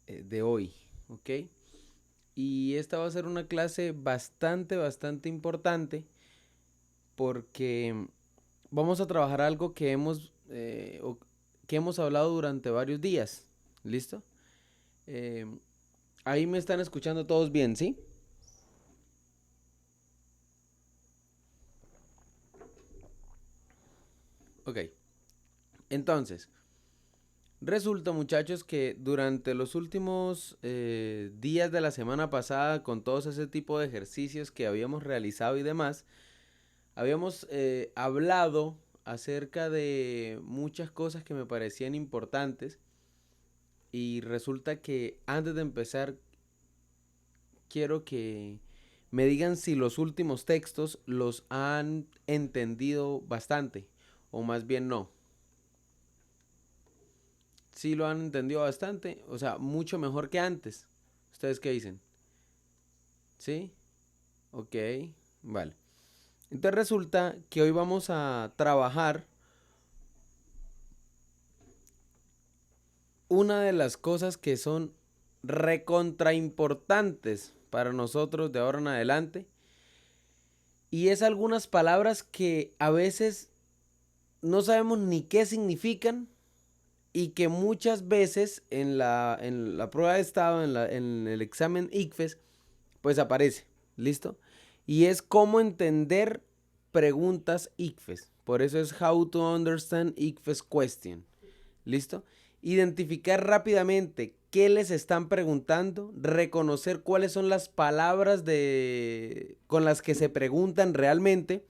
de hoy, ¿ok? Y esta va a ser una clase bastante importante porque vamos a trabajar algo que hemos hablado durante varios días. ¿Listo? Eh, Ahí me están escuchando todos bien, ¿sí? Ok. Entonces, resulta, muchachos, que durante los últimos días de la semana pasada, con todos ese tipo de ejercicios que habíamos realizado y demás, habíamos hablado acerca de muchas cosas que me parecían importantes y resulta que antes de empezar quiero que me digan si los últimos textos los han entendido bastante o más bien no. Si lo han entendido bastante, o sea, mucho mejor que antes. ¿Ustedes qué dicen? ¿Sí? Ok, vale. Entonces resulta que hoy vamos a trabajar una de las cosas que son recontra importantes para nosotros de ahora en adelante. Y es algunas palabras que a veces no sabemos ni qué significan y que muchas veces en la prueba de estado, en el examen ICFES, pues aparece. ¿Listo? Y es cómo entender preguntas ICFES. Por eso es How to Understand ICFES Question. ¿Listo? Identificar rápidamente qué les están preguntando, reconocer cuáles son las palabras con las que se preguntan realmente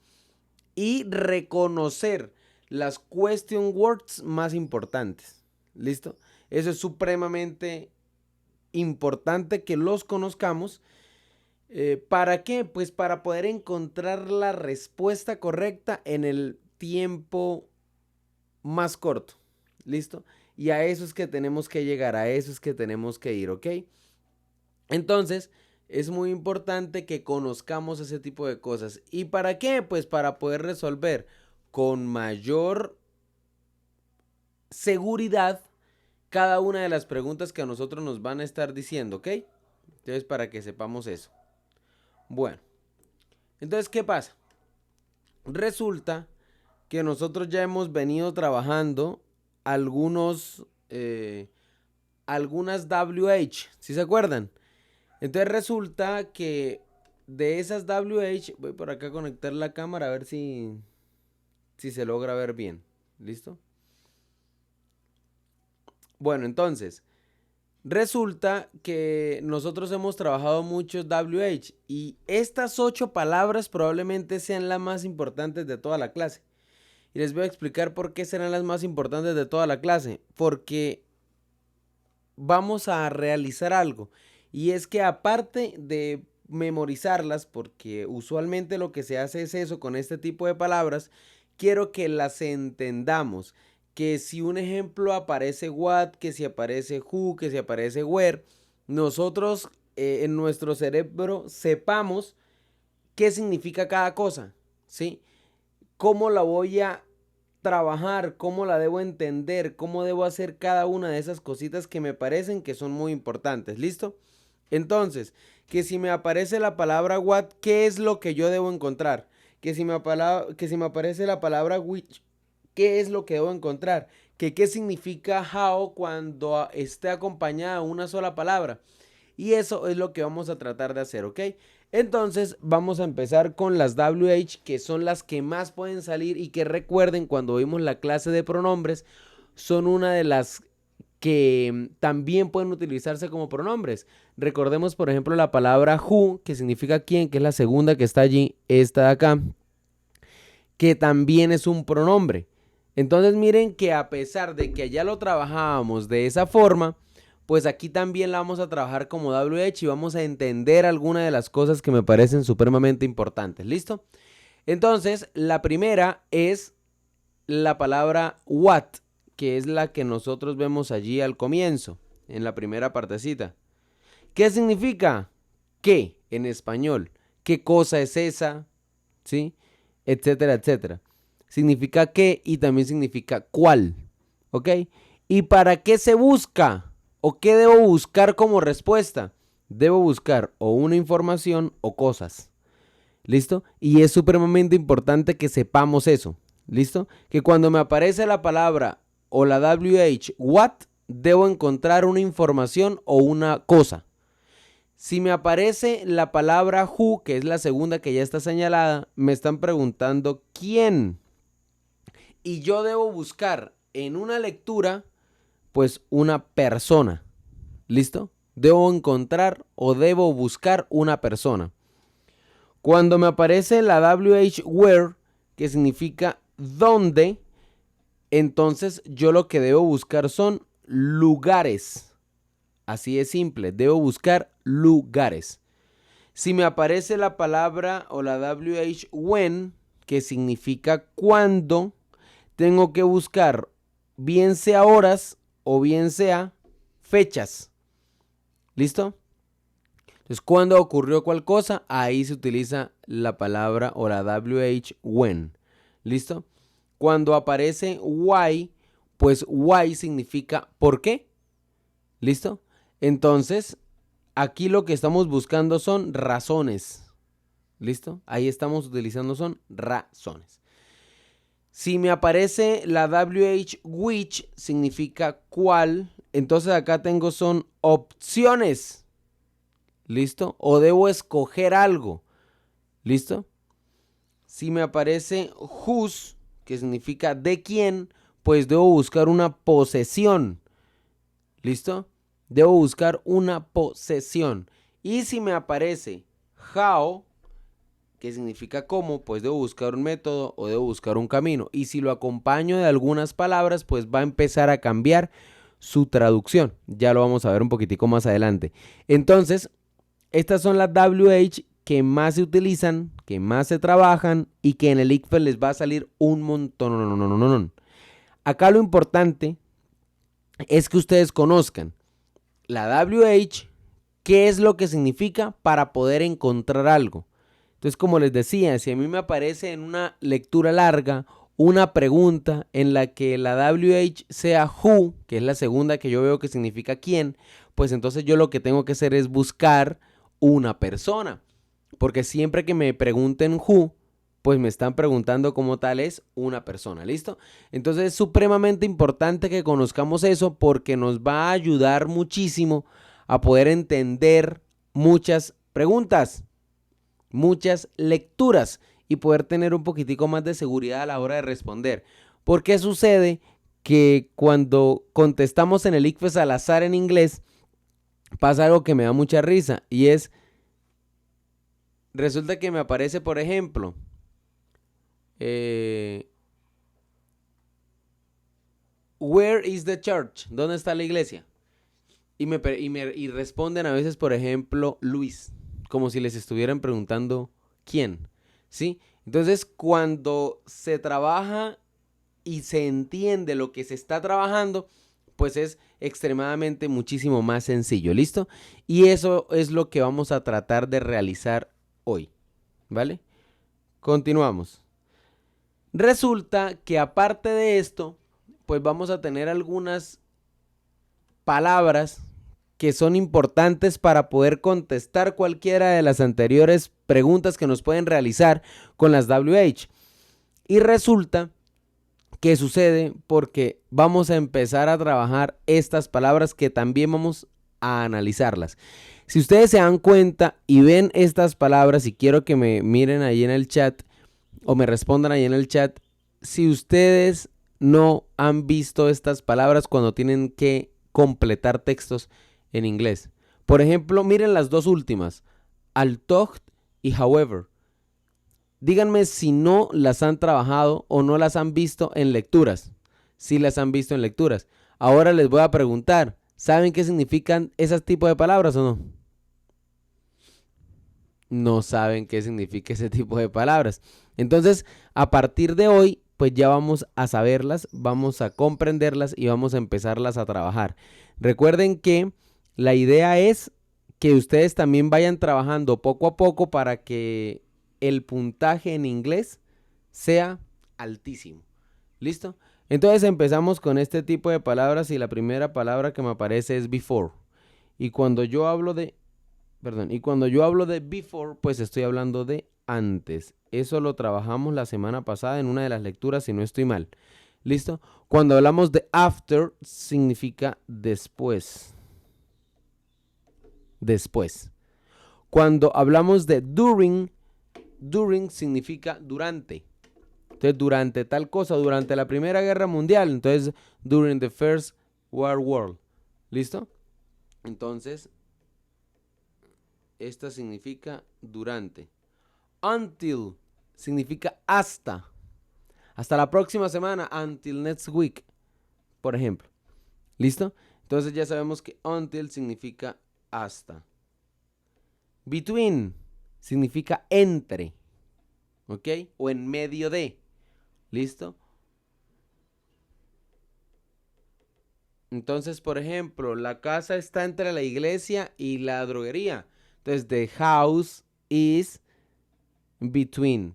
y reconocer las question words más importantes. ¿Listo? Eso es supremamente importante que los conozcamos. ¿Para qué? Pues para poder encontrar la respuesta correcta en el tiempo más corto. ¿Listo? Y a eso es que tenemos que llegar, a eso es que tenemos que ir, ¿ok? Entonces, es muy importante que conozcamos ese tipo de cosas. ¿Y para qué? Pues para poder resolver con mayor seguridad cada una de las preguntas que a nosotros nos van a estar diciendo, ¿ok? Entonces, para que sepamos eso. Bueno, entonces, ¿qué pasa? Resulta que nosotros ya hemos venido trabajando algunos, algunas WH, ¿sí se acuerdan? Entonces resulta que de esas WH, voy por acá a conectar la cámara a ver si se logra ver bien. ¿Listo? Bueno, entonces, resulta que nosotros hemos trabajado muchos WH y estas 8 palabras probablemente sean las más importantes de toda la clase. Y les voy a explicar por qué serán las más importantes de toda la clase. Porque vamos a realizar algo. Y es que aparte de memorizarlas, porque usualmente lo que se hace es eso con este tipo de palabras, quiero que las entendamos. Que si un ejemplo aparece what, que si aparece who, que si aparece where, nosotros en nuestro cerebro sepamos qué significa cada cosa, ¿sí? ¿Cómo la voy a trabajar? ¿Cómo la debo entender? ¿Cómo debo hacer cada una de esas cositas que me parecen que son muy importantes? ¿Listo? Entonces, que si me aparece la palabra what, ¿qué es lo que yo debo encontrar? Que si me aparece la palabra which, ¿qué es lo que debo encontrar? Que qué significa how cuando esté acompañada de una sola palabra. Y eso es lo que vamos a tratar de hacer, ¿ok? Entonces vamos a empezar con las WH, que son las que más pueden salir y que recuerden cuando vimos la clase de pronombres, son una de las que también pueden utilizarse como pronombres. Recordemos, por ejemplo, la palabra who, que significa quién, que es la segunda que está allí, esta de acá, que también es un pronombre. Entonces miren que a pesar de que ya lo trabajábamos de esa forma, pues aquí también la vamos a trabajar como WH y vamos a entender algunas de las cosas que me parecen supremamente importantes. ¿Listo? Entonces, la primera es la palabra what, que es la que nosotros vemos allí al comienzo, en la primera partecita. ¿Qué significa? ¿Qué? En español. ¿Qué cosa es esa? ¿Sí? Etcétera, etcétera. Significa qué y también significa cuál. ¿Ok? ¿Y para qué se busca? ¿O qué debo buscar como respuesta? Debo buscar o una información o cosas. ¿Listo? Y es supremamente importante que sepamos eso. ¿Listo? Que cuando me aparece la palabra o la WH, what, debo encontrar una información o una cosa. Si me aparece la palabra who, que es la segunda que ya está señalada, me están preguntando quién. Y yo debo buscar en una lectura, pues una persona. ¿Listo? Debo encontrar o debo buscar una persona. Cuando me aparece la WH where, que significa dónde, entonces yo lo que debo buscar son lugares. Así de simple, debo buscar lugares. Si me aparece la palabra o la WH when, que significa cuándo, tengo que buscar bien sea horas o bien sea fechas. ¿Listo? Entonces, ¿cuándo ocurrió cuál cosa? Ahí se utiliza la palabra o la WH when. ¿Listo? Cuando aparece why, pues why significa ¿por qué? ¿Listo? Entonces, aquí lo que estamos buscando son razones. ¿Listo? Ahí estamos utilizando son razones. Si me aparece la WH which significa cuál, entonces acá tengo son opciones. ¿Listo? O debo escoger algo. ¿Listo? Si me aparece whose, que significa de quién, pues debo buscar una posesión. ¿Listo? Debo buscar una posesión. Y si me aparece how, que significa cómo, pues debo buscar un método o debo buscar un camino. Y si lo acompaño de algunas palabras, pues va a empezar a cambiar su traducción. Ya lo vamos a ver un poquitico más adelante. Entonces, estas son las WH que más se utilizan, que más se trabajan y que en el ICFES les va a salir un montón. Acá lo importante es que ustedes conozcan la WH, qué es lo que significa para poder encontrar algo. Entonces, como les decía, si a mí me aparece en una lectura larga una pregunta en la que la WH sea who, que es la segunda que yo veo que significa quién, pues entonces yo lo que tengo que hacer es buscar una persona. Porque siempre que me pregunten who, pues me están preguntando como tal es una persona, ¿listo? Entonces es supremamente importante que conozcamos eso porque nos va a ayudar muchísimo a poder entender muchas preguntas, muchas lecturas y poder tener un poquitico más de seguridad a la hora de responder. Porque sucede que cuando contestamos en el ICFES al azar en inglés, pasa algo que me da mucha risa y es, resulta que me aparece, por ejemplo, where is the church? ¿Dónde está la iglesia? Y responden a veces, por ejemplo, Luis, como si les estuvieran preguntando quién, ¿sí? Entonces, cuando se trabaja y se entiende lo que se está trabajando, pues es extremadamente muchísimo más sencillo, ¿listo? Y eso es lo que vamos a tratar de realizar hoy, ¿vale? Continuamos. Resulta que aparte de esto, pues vamos a tener algunas palabras que son importantes para poder contestar cualquiera de las anteriores preguntas que nos pueden realizar con las WH. Y resulta que sucede porque vamos a empezar a trabajar estas palabras que también vamos a analizarlas. Si ustedes se dan cuenta y ven estas palabras, y quiero que me miren ahí en el chat o me respondan ahí en el chat, si ustedes no han visto estas palabras cuando tienen que completar textos en inglés. Por ejemplo, miren las dos últimas, although y however. Díganme si no las han trabajado o no las han visto en lecturas. Si las han visto en lecturas. Ahora les voy a preguntar, ¿saben qué significan esos tipos de palabras o no? No saben qué significa ese tipo de palabras. Entonces, a partir de hoy, pues ya vamos a saberlas, vamos a comprenderlas y vamos a empezarlas a trabajar. Recuerden que la idea es que ustedes también vayan trabajando poco a poco para que el puntaje en inglés sea altísimo. ¿Listo? Entonces empezamos con este tipo de palabras y la primera palabra que me aparece es before. Y cuando yo hablo de, y cuando yo hablo de before, pues estoy hablando de antes. Eso lo trabajamos la semana pasada en una de las lecturas, si no estoy mal. ¿Listo? Cuando hablamos de after, significa después. Después. Cuando hablamos de during significa durante. Entonces, durante tal cosa, durante la Primera Guerra Mundial. Entonces, during the First World War. ¿Listo? Entonces, esta significa durante. Until significa hasta. Hasta la próxima semana. Until next week. Por ejemplo. ¿Listo? Entonces ya sabemos que until significa hasta. Between significa entre. ¿Ok? O en medio de. ¿Listo? Entonces, por ejemplo, la casa está entre la iglesia y la droguería. Entonces, the house is between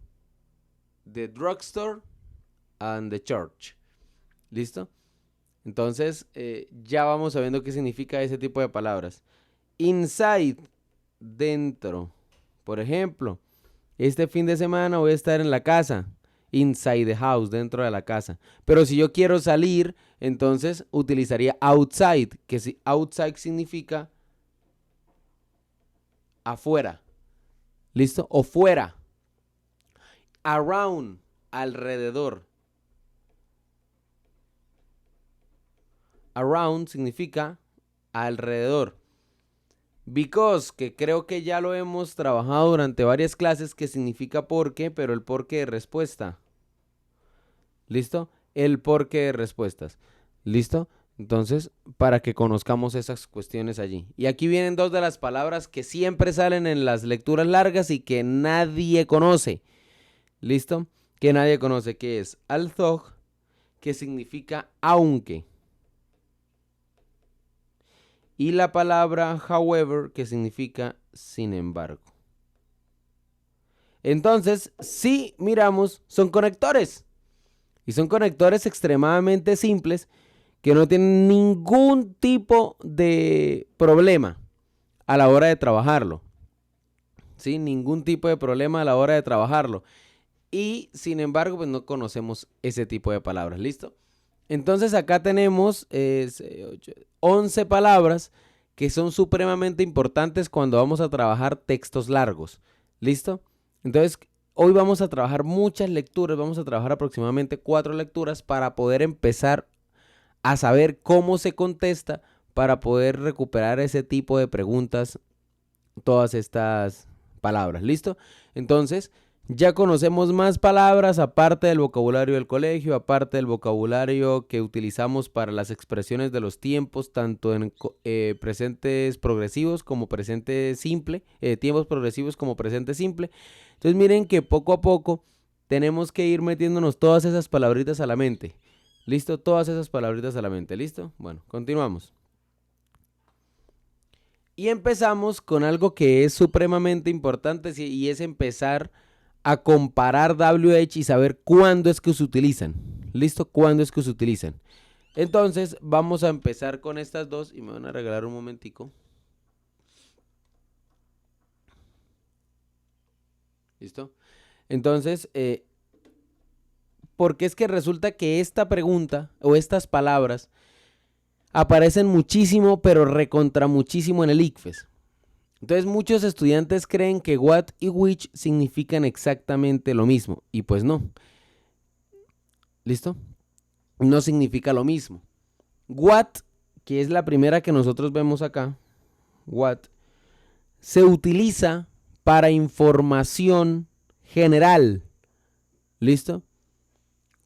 the drugstore and the church. ¿Listo? Entonces, ya vamos sabiendo qué significa ese tipo de palabras. Inside, dentro. Por ejemplo, este fin de semana voy a estar en la casa. Inside the house, dentro de la casa. Pero si yo quiero salir, entonces utilizaría outside, que si outside significa afuera. ¿Listo? O fuera. Around, alrededor. Around significa alrededor. Because, que creo que ya lo hemos trabajado durante varias clases, que significa porque, pero el porque de respuesta. ¿Listo? El porqué de respuestas. ¿Listo? Entonces, para que conozcamos esas cuestiones allí. Y aquí vienen dos de las palabras que siempre salen en las lecturas largas y que nadie conoce. ¿Listo? Que nadie conoce, que es although, que significa aunque. Y la palabra however, que significa sin embargo. Entonces, si miramos, son conectores. Y son conectores extremadamente simples que no tienen ningún tipo de problema a la hora de trabajarlo. ¿Sí? Ningún tipo de problema a la hora de trabajarlo. Y sin embargo, pues no conocemos ese tipo de palabras. ¿Listo? Entonces acá tenemos 11 palabras que son supremamente importantes cuando vamos a trabajar textos largos. ¿Listo? Entonces, hoy vamos a trabajar muchas lecturas, vamos a trabajar aproximadamente 4 lecturas para poder empezar a saber cómo se contesta, para poder recuperar ese tipo de preguntas, todas estas palabras. ¿Listo? Entonces, ya conocemos más palabras aparte del vocabulario del colegio, aparte del vocabulario que utilizamos para las expresiones de los tiempos, tanto en presentes progresivos como presente simple, tiempos progresivos como presente simple. Entonces miren que poco a poco tenemos que ir metiéndonos todas esas palabritas a la mente. ¿Listo? Todas esas palabritas a la mente. ¿Listo? Bueno, continuamos. Y empezamos con algo que es supremamente importante y es empezar a comparar WH y saber cuándo es que se utilizan. ¿Listo? ¿Cuándo es que se utilizan? Entonces vamos a empezar con estas dos y me van a regalar un momentico. ¿Listo? Entonces, porque es que resulta que esta pregunta o estas palabras aparecen muchísimo, pero recontra muchísimo en el ICFES. Entonces muchos estudiantes creen que what y which significan exactamente lo mismo. Y pues no. ¿Listo? No significa lo mismo. What, que es la primera que nosotros vemos acá, what, se utiliza para información general. ¿Listo?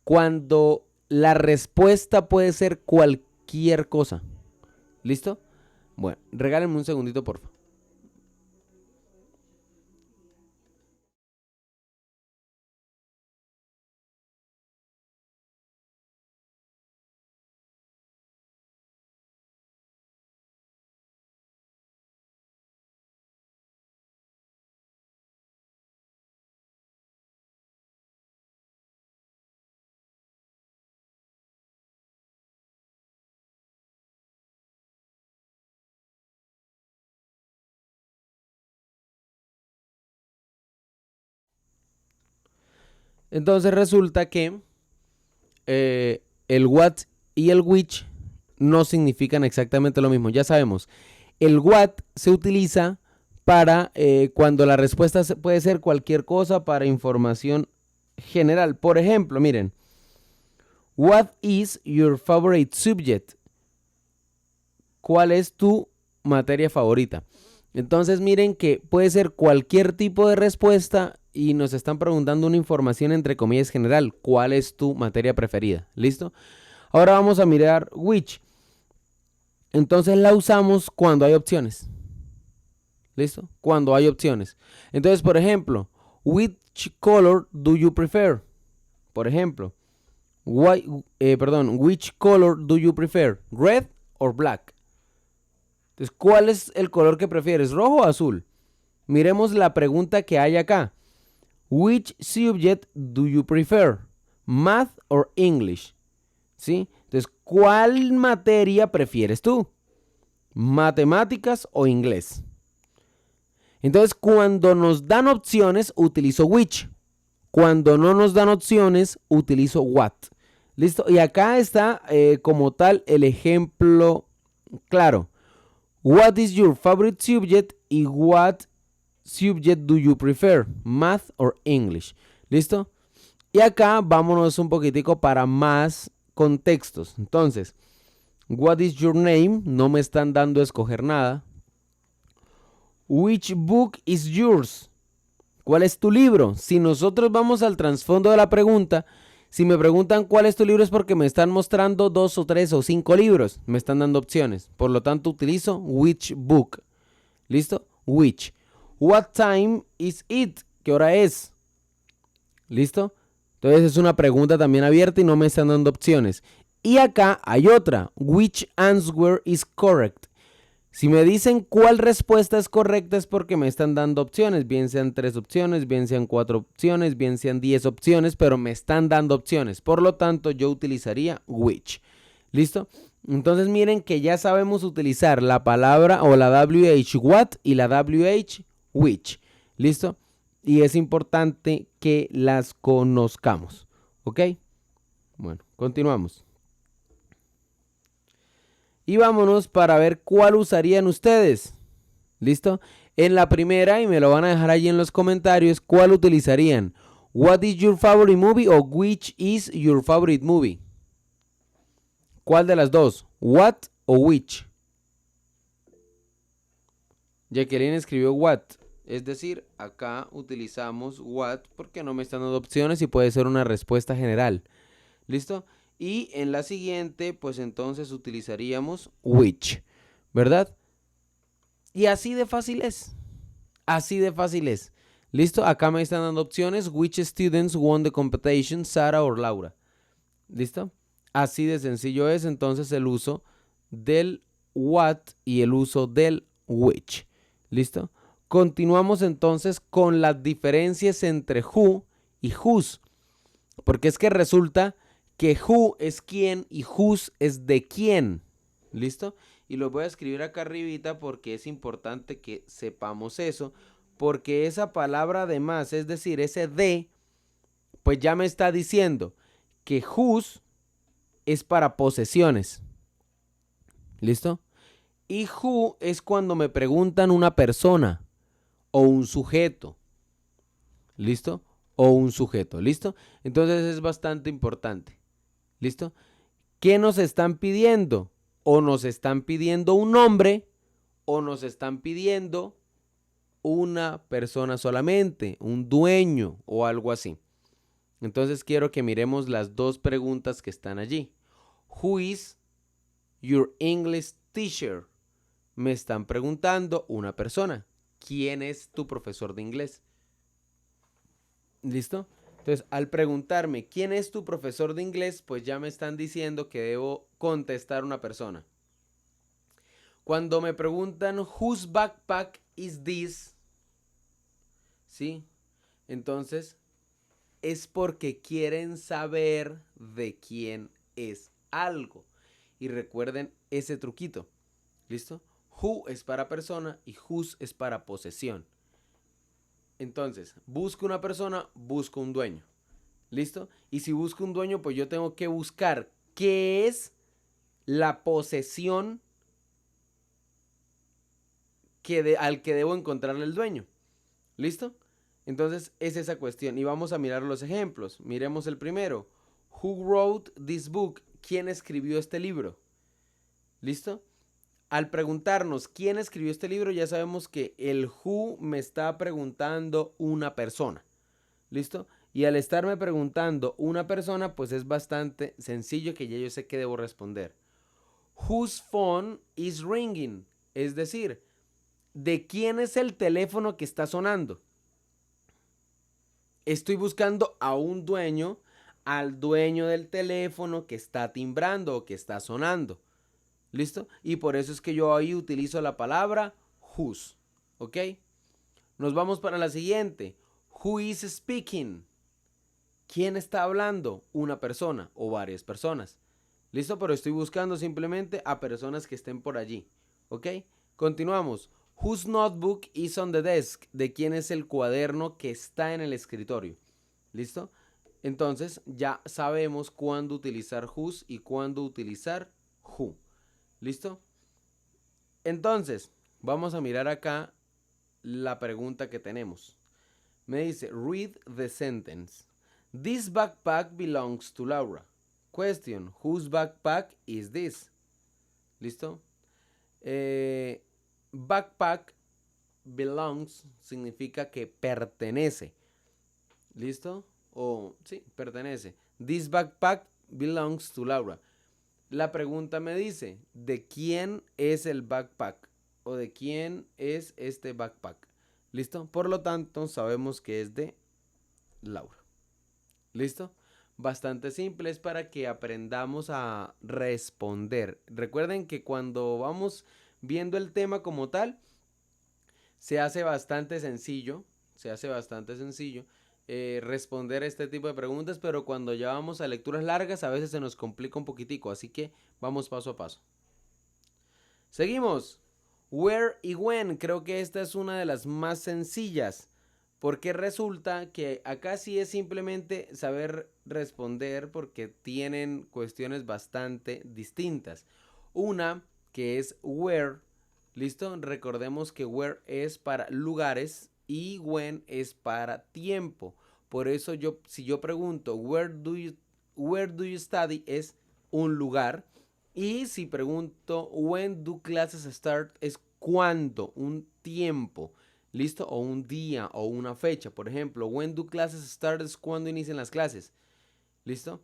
Cuando la respuesta puede ser cualquier cosa. ¿Listo? Bueno, regálenme un segundito, por favor. Entonces resulta que el what y el which no significan exactamente lo mismo. Ya sabemos, el what se utiliza para cuando la respuesta puede ser cualquier cosa para información general. Por ejemplo, miren, what is your favorite subject? ¿Cuál es tu materia favorita? Entonces miren que puede ser cualquier tipo de respuesta y nos están preguntando una información entre comillas general. ¿Cuál es tu materia preferida? ¿Listo? Ahora vamos a mirar which. Entonces la usamos cuando hay opciones. ¿Listo? Cuando hay opciones. Entonces, por ejemplo, which color do you prefer? Por ejemplo, which color do you prefer? Red or black? Entonces, ¿cuál es el color que prefieres? ¿Rojo o azul? Miremos la pregunta que hay acá. Which subject do you prefer? Math or English? ¿Sí? Entonces, ¿cuál materia prefieres tú? ¿Matemáticas o inglés? Entonces, cuando nos dan opciones, utilizo which. Cuando no nos dan opciones, utilizo what. ¿Listo? Y acá está como tal el ejemplo claro. What is your favorite subject y what subject do you prefer? Math or English. ¿Listo? Y acá vámonos un poquitico para más contextos. Entonces, what is your name? No me están dando a escoger nada. Which book is yours? ¿Cuál es tu libro? Si nosotros vamos al trasfondo de la pregunta, si me preguntan cuál es tu libro es porque me están mostrando 2 o 3 o 5 libros. Me están dando opciones. Por lo tanto, utilizo which book. ¿Listo? Which. What time is it? ¿Qué hora es? ¿Listo? Entonces es una pregunta también abierta y no me están dando opciones. Y acá hay otra. Which answer is correct? Si me dicen cuál respuesta es correcta es porque me están dando opciones, bien sean 3 opciones, bien sean 4 opciones, bien sean 10 opciones, pero me están dando opciones. Por lo tanto, yo utilizaría which. ¿Listo? Entonces miren que ya sabemos utilizar la palabra o la WH what y la WH which. ¿Listo? Y es importante que las conozcamos. ¿Ok? Bueno, continuamos. Y vámonos para ver cuál usarían ustedes. ¿Listo? En la primera, y me lo van a dejar allí en los comentarios, ¿cuál utilizarían? What is your favorite movie o which is your favorite movie? ¿Cuál de las dos? What o which? Jacqueline escribió what. Es decir, acá utilizamos what porque no me están dando opciones y puede ser una respuesta general. ¿Listo? Y en la siguiente, pues entonces utilizaríamos which, ¿verdad? Y así de fácil es. Así de fácil es. ¿Listo? Acá me están dando opciones. Which students won the competition, Sara o Laura? ¿Listo? Así de sencillo es entonces el uso del what y el uso del which. ¿Listo? Continuamos entonces con las diferencias entre who y whose. Porque es que resulta que who es quién y whose es de quién. ¿Listo? Y lo voy a escribir acá arribita porque es importante que sepamos eso. Porque esa palabra además, es decir, ese de, pues ya me está diciendo que whose es para posesiones. ¿Listo? Y who es cuando me preguntan una persona o un sujeto. ¿Listo? O un sujeto. ¿Listo? Entonces es bastante importante. ¿Listo? ¿Qué nos están pidiendo? O nos están pidiendo un nombre o nos están pidiendo una persona solamente, un dueño o algo así. Entonces quiero que miremos las dos preguntas que están allí. Who is your English teacher? Me están preguntando una persona. ¿Quién es tu profesor de inglés? ¿Listo? Entonces, al preguntarme quién es tu profesor de inglés, pues ya me están diciendo que debo contestar una persona. Cuando me preguntan whose backpack is this, ¿sí? Entonces, es porque quieren saber de quién es algo. Y recuerden ese truquito. ¿Listo? Who es para persona y whose es para posesión. Entonces, busco una persona, busco un dueño. ¿Listo? Y si busco un dueño, pues yo tengo que buscar qué es la posesión al que debo encontrarle el dueño. ¿Listo? Entonces es esa cuestión. Y vamos a mirar los ejemplos. Miremos el primero. Who wrote this book? ¿Quién escribió este libro? ¿Listo? Al preguntarnos quién escribió este libro, ya sabemos que el who me está preguntando una persona. ¿Listo? Y al estarme preguntando una persona, pues es bastante sencillo que ya yo sé que debo responder. Whose phone is ringing? Es decir, ¿de quién es el teléfono que está sonando? Estoy buscando a un dueño, al dueño del teléfono que está timbrando o que está sonando. ¿Listo? Y por eso es que yo ahí utilizo la palabra whose. ¿Ok? Nos vamos para la siguiente. Who is speaking? ¿Quién está hablando? Una persona o varias personas. ¿Listo? Pero estoy buscando simplemente a personas que estén por allí. ¿Ok? Continuamos. Whose notebook is on the desk? ¿De quién es el cuaderno que está en el escritorio? ¿Listo? Entonces ya sabemos cuándo utilizar whose y cuándo utilizar who. ¿Listo? Entonces, vamos a mirar acá la pregunta que tenemos. Me dice, read the sentence. This backpack belongs to Laura. Question, whose backpack is this? ¿Listo? Backpack belongs significa que pertenece. ¿Listo? O sí, pertenece. This backpack belongs to Laura. La pregunta me dice, ¿de quién es el backpack? ¿O de quién es este backpack? ¿Listo? Por lo tanto, sabemos que es de Laura. ¿Listo? Bastante simple, es para que aprendamos a responder. Recuerden que cuando vamos viendo el tema como tal, se hace bastante sencillo, responder este tipo de preguntas, pero cuando ya vamos a lecturas largas a veces se nos complica un poquitico, así que vamos paso a paso. Seguimos. Where y when, creo que esta es una de las más sencillas, porque resulta que acá sí es simplemente saber responder porque tienen cuestiones bastante distintas. Una que es where, ¿listo? Recordemos que where es para lugares y when es para tiempo. Por eso si yo pregunto where do you study es un lugar. Y si pregunto when do classes start es cuándo, un tiempo, ¿listo? O un día o una fecha. Por ejemplo, when do classes start es cuándo inician las clases, ¿listo?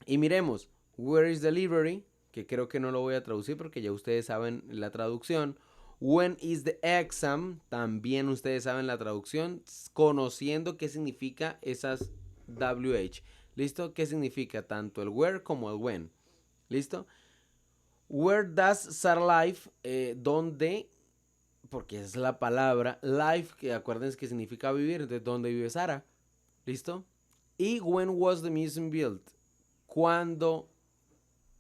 Y miremos, where is the library? Que creo que no lo voy a traducir porque ya ustedes saben la traducción. When is the exam? También ustedes saben la traducción, conociendo qué significa esas WH. ¿Listo? ¿Qué significa tanto el where como el when? ¿Listo? Where does Sarah live? ¿Dónde? Porque es la palabra life, que acuérdense que significa vivir. Entonces, ¿dónde vive Sara? ¿Listo? Y when was the museum built? ¿Cuándo?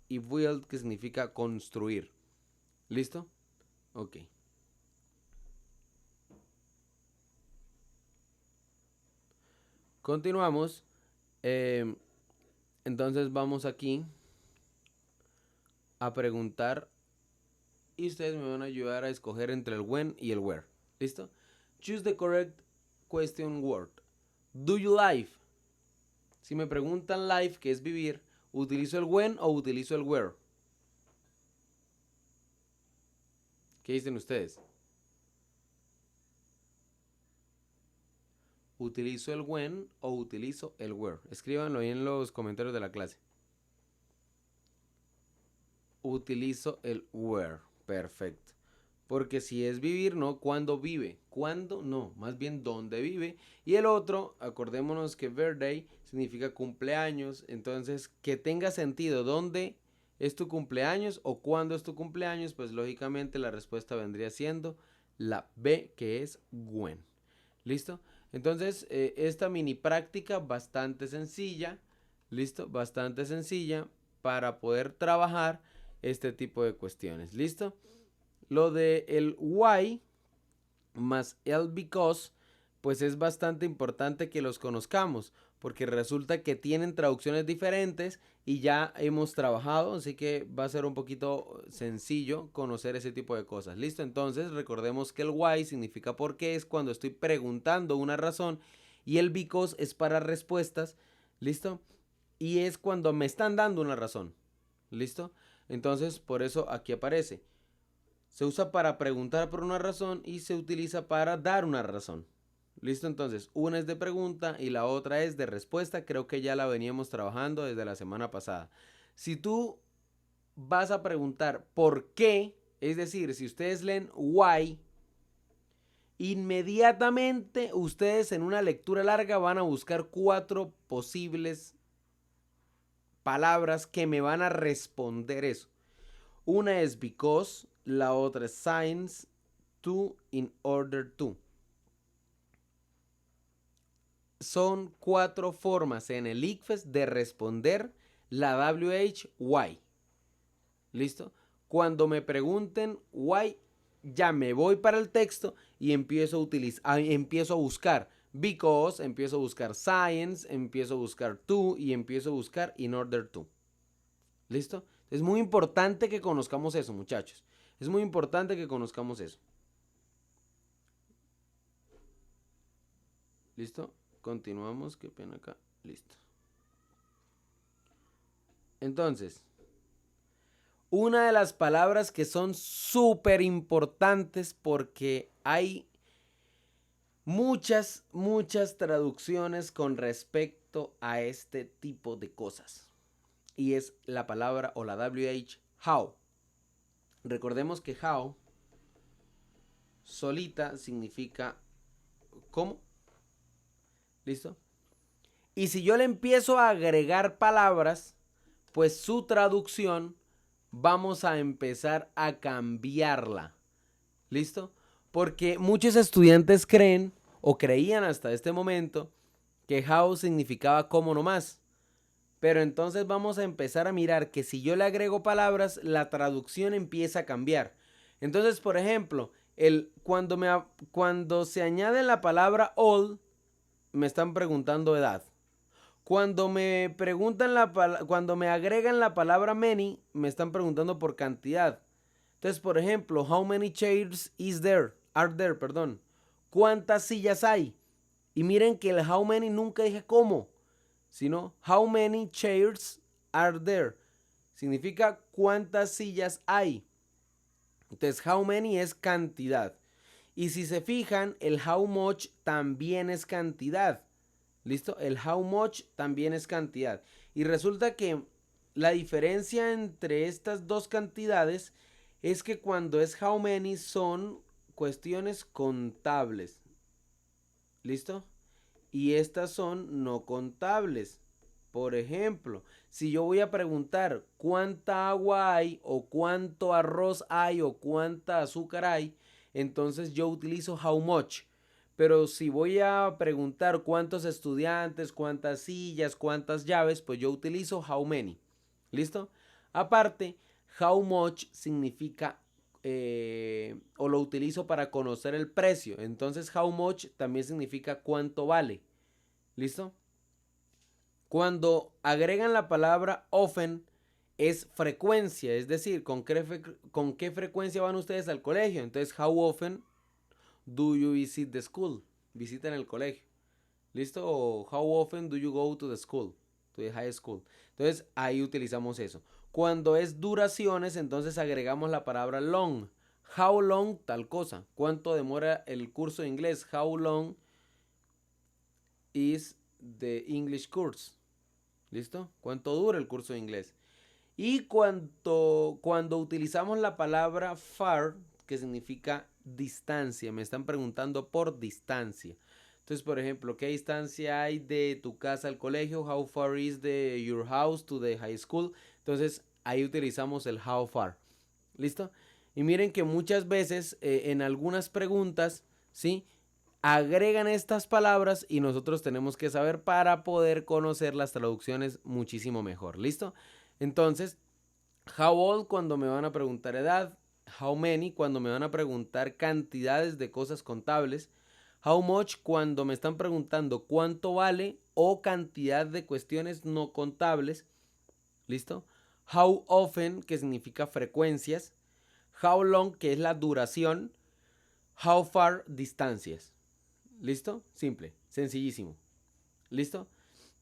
Y build, que significa construir. ¿Listo? Ok. Continuamos. Entonces vamos aquí a preguntar y ustedes me van a ayudar a escoger entre el when y el where. ¿Listo? Choose the correct question word. Do you live? Si me preguntan live, que es vivir, ¿utilizo el when o utilizo el where? ¿Qué dicen ustedes? ¿Utilizo el when o utilizo el where? Escríbanlo ahí en los comentarios de la clase. Utilizo el where. Perfecto. Porque si es vivir, no, ¿cuándo vive? ¿Cuándo? No, más bien dónde vive. Y el otro, acordémonos que birthday significa cumpleaños. Entonces, que tenga sentido dónde es tu cumpleaños o cuándo es tu cumpleaños, pues lógicamente la respuesta vendría siendo la B, que es when. ¿Listo? Entonces, esta mini práctica bastante sencilla, ¿listo? Bastante sencilla para poder trabajar este tipo de cuestiones, ¿listo? Lo de el why más el because pues es bastante importante que los conozcamos, porque resulta que tienen traducciones diferentes y ya hemos trabajado, así que va a ser un poquito sencillo conocer ese tipo de cosas. ¿Listo? Entonces recordemos que el why significa por qué, es cuando estoy preguntando una razón, y el because es para respuestas. ¿Listo? Y es cuando me están dando una razón. ¿Listo? Entonces por eso aquí aparece. Se usa para preguntar por una razón y se utiliza para dar una razón. ¿Listo? Entonces, una es de pregunta y la otra es de respuesta. Creo que ya la veníamos trabajando desde la semana pasada. Si tú vas a preguntar por qué, es decir, si ustedes leen why, inmediatamente ustedes en una lectura larga van a buscar 4 posibles palabras que me van a responder eso. Una es because, la otra es since, to, in order to. Son 4 formas en el ICFES de responder la WH ¿Listo? Cuando me pregunten why, ya me voy para el texto y empiezo a buscar because, empiezo a buscar science, empiezo a buscar to y empiezo a buscar in order to. ¿Listo? Es muy importante que conozcamos eso, muchachos. Es muy importante que conozcamos eso. ¿Listo? Continuamos. Qué pena acá. Listo. Entonces, una de las palabras que son súper importantes porque hay muchas traducciones con respecto a este tipo de cosas. Y es la palabra o la WH, how. Recordemos que how solita significa cómo. ¿Listo? Y si yo le empiezo a agregar palabras, pues su traducción vamos a empezar a cambiarla. ¿Listo? Porque muchos estudiantes creen o creían hasta este momento que how significaba cómo nomás. Pero entonces vamos a empezar a mirar que si yo le agrego palabras, la traducción empieza a cambiar. Entonces, por ejemplo, cuando se añade la palabra old, me están preguntando edad. Cuando me cuando me agregan la palabra many, me están preguntando por cantidad. Entonces, por ejemplo, how many chairs are there, perdón. ¿Cuántas sillas hay? Y miren que el how many nunca dije cómo, sino how many chairs are there. Significa cuántas sillas hay. Entonces, how many es cantidad. Y si se fijan, el how much también es cantidad. ¿Listo? El how much también es cantidad. Y resulta que la diferencia entre estas dos cantidades es que cuando es how many son cuestiones contables. ¿Listo? Y estas son no contables. Por ejemplo, si yo voy a preguntar cuánta agua hay o cuánto arroz hay o cuánta azúcar hay, entonces yo utilizo how much. Pero si voy a preguntar cuántos estudiantes, cuántas sillas, cuántas llaves, pues yo utilizo how many. ¿Listo? Aparte, how much significa o lo utilizo para conocer el precio. Entonces, how much también significa cuánto vale. ¿Listo? Cuando agregan la palabra often es frecuencia, es decir, con qué frecuencia van ustedes al colegio. Entonces, how often do you visit the school? Visitan el colegio. ¿Listo? O how often do you go to the school? To the high school. Entonces, ahí utilizamos eso. Cuando es duraciones, entonces agregamos la palabra long. How long tal cosa. ¿Cuánto demora el curso de inglés? How long is the English course? ¿Listo? ¿Cuánto dura el curso de inglés? Y cuando utilizamos la palabra far, que significa distancia, me están preguntando por distancia. Entonces, por ejemplo, ¿qué distancia hay de tu casa al colegio? How far is your house to the high school? Entonces, ahí utilizamos el how far. ¿Listo? Y miren que muchas veces en algunas preguntas, ¿sí? Agregan estas palabras y nosotros tenemos que saber para poder conocer las traducciones muchísimo mejor. ¿Listo? Entonces, how old cuando me van a preguntar edad, how many cuando me van a preguntar cantidades de cosas contables, How much cuando me están preguntando cuánto vale o cantidad de cuestiones no contables. ¿Listo? How often, que significa frecuencias. How long, que es la duración. How far, distancias. ¿Listo? Simple, sencillísimo. ¿Listo?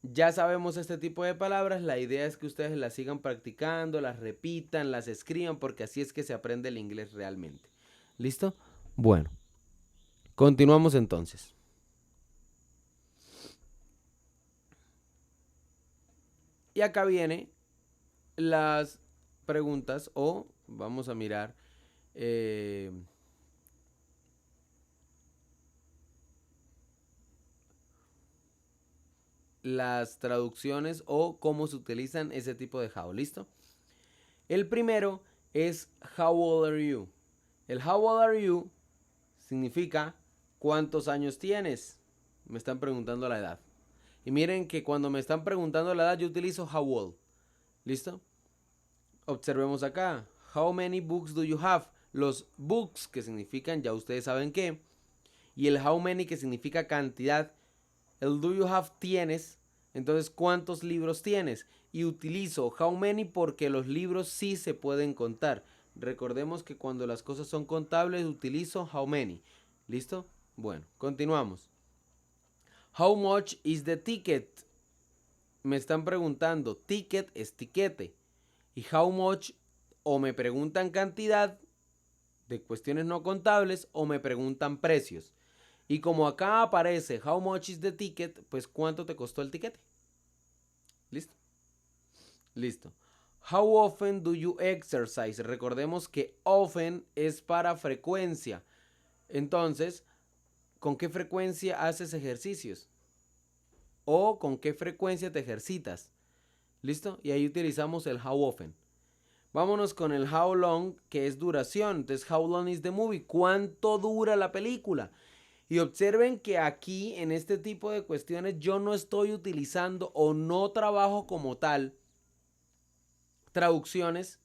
Ya sabemos este tipo de palabras. La idea es que ustedes las sigan practicando, las repitan, las escriban, porque así es que se aprende el inglés realmente. ¿Listo? Bueno, continuamos entonces. Y acá viene las preguntas, o vamos a mirar las traducciones o cómo se utilizan ese tipo de how. ¿Listo? El primero es how old are you. El how old are you significa ¿cuántos años tienes? Me están preguntando la edad. Y miren que cuando me están preguntando la edad yo utilizo how old. ¿Listo? Observemos acá. How many books do you have? Los books, que significan ya ustedes saben qué. Y el how many, que significa cantidad. El do you have, tienes. Entonces, ¿cuántos libros tienes? Y utilizo how many porque los libros sí se pueden contar. Recordemos que cuando las cosas son contables utilizo how many. ¿Listo? Bueno, continuamos. How much is the ticket? Me están preguntando. Ticket es tiquete. Y how much, o me preguntan cantidad de cuestiones no contables o me preguntan precios. Y como acá aparece how much is the ticket, pues ¿cuánto te costó el tiquete? ¿Listo? Listo. How often do you exercise? Recordemos que often es para frecuencia. Entonces, ¿con qué frecuencia haces ejercicios? O ¿con qué frecuencia te ejercitas? ¿Listo? Y ahí utilizamos el how often. Vámonos con el how long, que es duración. Entonces, how long is the movie? ¿Cuánto dura la película? Y observen que aquí, en este tipo de cuestiones, yo no estoy utilizando o no trabajo como tal traducciones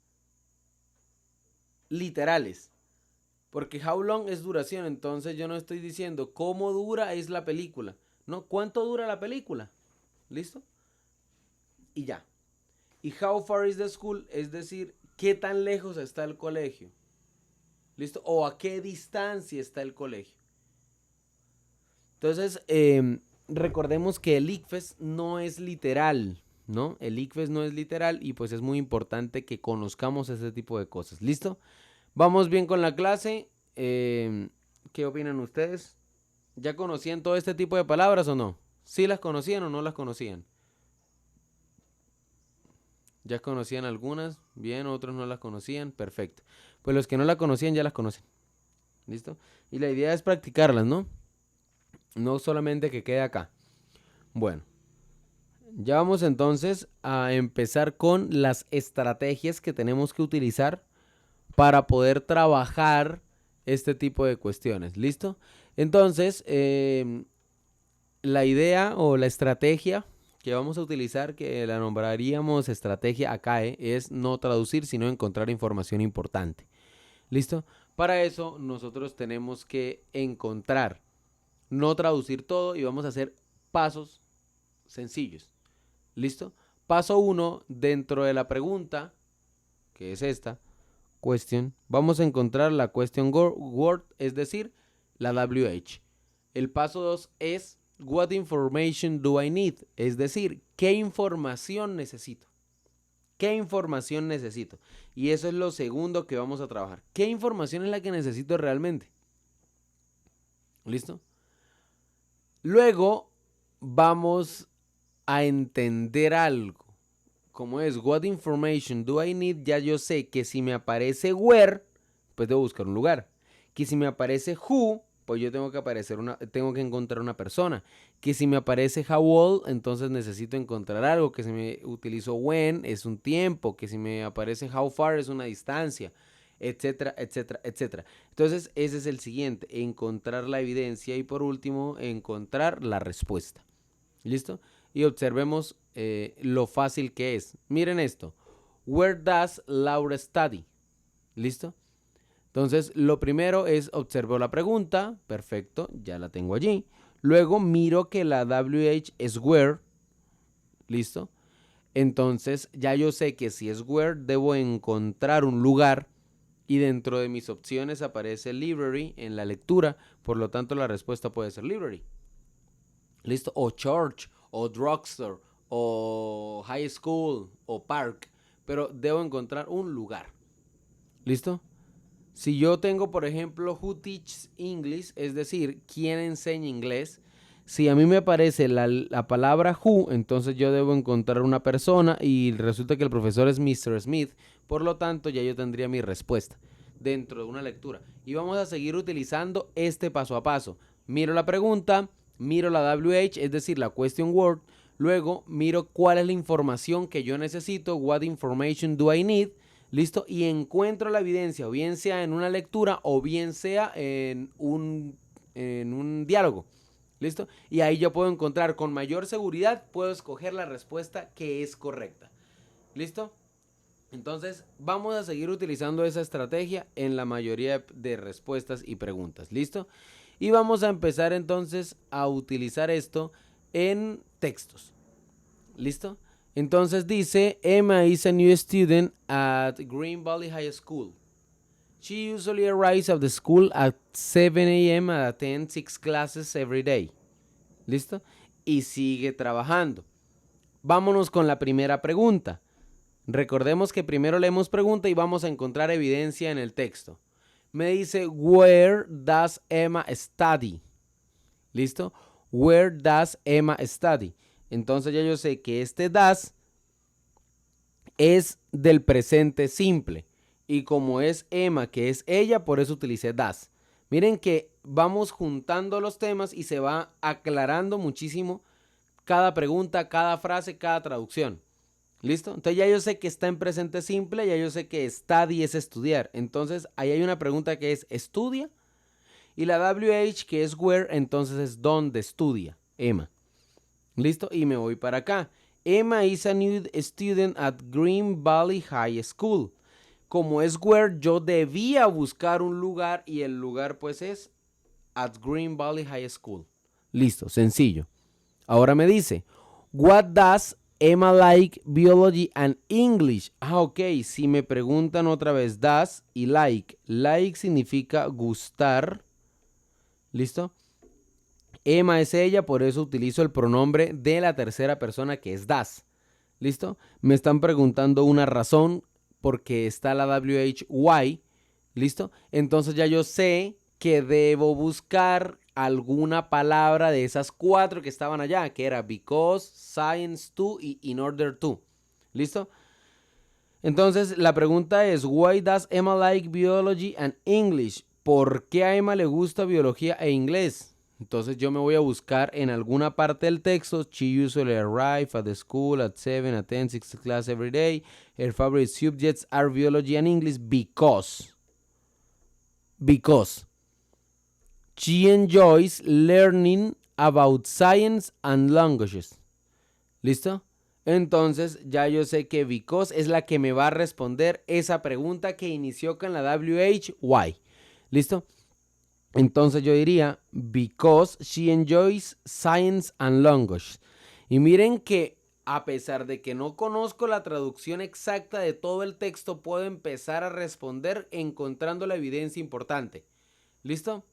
literales. Porque how long es duración, entonces yo no estoy diciendo cómo dura es la película. No, ¿cuánto dura la película? ¿Listo? Y ya. Y how far is the school, es decir, ¿qué tan lejos está el colegio? ¿Listo? O a qué distancia está el colegio. Entonces, recordemos que el ICFES no es literal, ¿no? El ICFES no es literal y pues es muy importante que conozcamos ese tipo de cosas. ¿Listo? Vamos bien con la clase. ¿Qué opinan ustedes? ¿Ya conocían todo este tipo de palabras o no? ¿Sí las conocían o no las conocían? ¿Ya conocían algunas? Bien, otros no las conocían. Perfecto. Pues los que no la conocían ya las conocen. ¿Listo? Y la idea es practicarlas, ¿no? No solamente que quede acá. Bueno, ya vamos entonces a empezar con las estrategias que tenemos que utilizar para poder trabajar este tipo de cuestiones. ¿Listo? Entonces, la idea o la estrategia que vamos a utilizar, que la nombraríamos estrategia ACAE, es no traducir, sino encontrar información importante. ¿Listo? Para eso nosotros tenemos que encontrar, no traducir todo, y vamos a hacer pasos sencillos. ¿Listo? Paso 1, dentro de la pregunta, que es esta, question, vamos a encontrar la question word, es decir, la WH. El paso 2 es what information do I need? Es decir, ¿qué información necesito? ¿Qué información necesito? Y eso es lo segundo que vamos a trabajar. ¿Qué información es la que necesito realmente? ¿Listo? Luego vamos a entender algo. Como es what information do I need, ya yo sé que si me aparece where, pues debo buscar un lugar. Que si me aparece who, pues yo tengo que encontrar una persona. Que si me aparece how old, entonces necesito encontrar algo. Que si me utilizo when, es un tiempo. Que si me aparece how far, es una distancia, etcétera, etcétera, etcétera. Entonces ese es el siguiente, encontrar la evidencia y por último encontrar la respuesta. ¿Listo? Y observemos lo fácil que es. Miren esto. Where does Laura study? ¿Listo? Entonces, lo primero es observo la pregunta, perfecto, ya la tengo allí. Luego miro que la WH es where, listo. Entonces, ya yo sé que si es where, debo encontrar un lugar y dentro de mis opciones aparece library en la lectura, por lo tanto la respuesta puede ser library. ¿Listo? O church, o drugstore, o high school, o park, pero debo encontrar un lugar. ¿Listo? Si yo tengo, por ejemplo, who teaches English, es decir, quién enseña inglés, si a mí me aparece la palabra who, entonces yo debo encontrar una persona y resulta que el profesor es Mr. Smith, por lo tanto ya yo tendría mi respuesta dentro de una lectura. Y vamos a seguir utilizando este paso a paso. Miro la pregunta, miro la WH, es decir, la question word, luego miro cuál es la información que yo necesito, what information do I need, ¿listo? Y encuentro la evidencia, o bien sea en una lectura o bien sea en un diálogo. ¿Listo? Y ahí yo puedo encontrar con mayor seguridad, puedo escoger la respuesta que es correcta. ¿Listo? Entonces, vamos a seguir utilizando esa estrategia en la mayoría de respuestas y preguntas. ¿Listo? Y vamos a empezar entonces a utilizar esto en textos. ¿Listo? Entonces dice, Emma is a new student at Green Valley High School. She usually arrives at the school at 7 a.m. and attends 6 classes every day. ¿Listo? Y sigue trabajando. Vámonos con la primera pregunta. Recordemos que primero leemos pregunta y vamos a encontrar evidencia en el texto. Me dice, where does Emma study? ¿Listo? Where does Emma study? Entonces ya yo sé que este does es del presente simple. Y como es Emma, que es ella, por eso utilicé does. Miren que vamos juntando los temas y se va aclarando muchísimo cada pregunta, cada frase, cada traducción. ¿Listo? Entonces ya yo sé que está en presente simple, ya yo sé que study es estudiar. Entonces ahí hay una pregunta que es ¿estudia? Y la WH que es where, entonces es ¿dónde estudia? Emma. ¿Listo? Y me voy para acá. Emma is a new student at Green Valley High School. Como es where, yo debía buscar un lugar y el lugar pues es at Green Valley High School. Listo, sencillo. Ahora me dice, what does Emma like biology and English? Ok, si me preguntan otra vez, does y like. Like significa gustar. ¿Listo? Emma es ella, por eso utilizo el pronombre de la tercera persona que es does. ¿Listo? Me están preguntando una razón porque está la WH why. ¿Listo? Entonces ya yo sé que debo buscar alguna palabra de esas 4 que estaban allá, que era because, science to y in order to. ¿Listo? Entonces la pregunta es, why does Emma like biology and English? ¿Por qué a Emma le gusta biología e inglés? Entonces yo me voy a buscar en alguna parte del texto. She usually arrives at the school at 7, attends 6 class every day. Her favorite subjects are biology and English because she enjoys learning about science and languages. ¿Listo? Entonces ya yo sé que because es la que me va a responder esa pregunta que inició con la WH why. ¿Listo? Entonces yo diría, because she enjoys science and language. Y miren que a pesar de que no conozco la traducción exacta de todo el texto, puedo empezar a responder encontrando la evidencia importante. ¿Listo?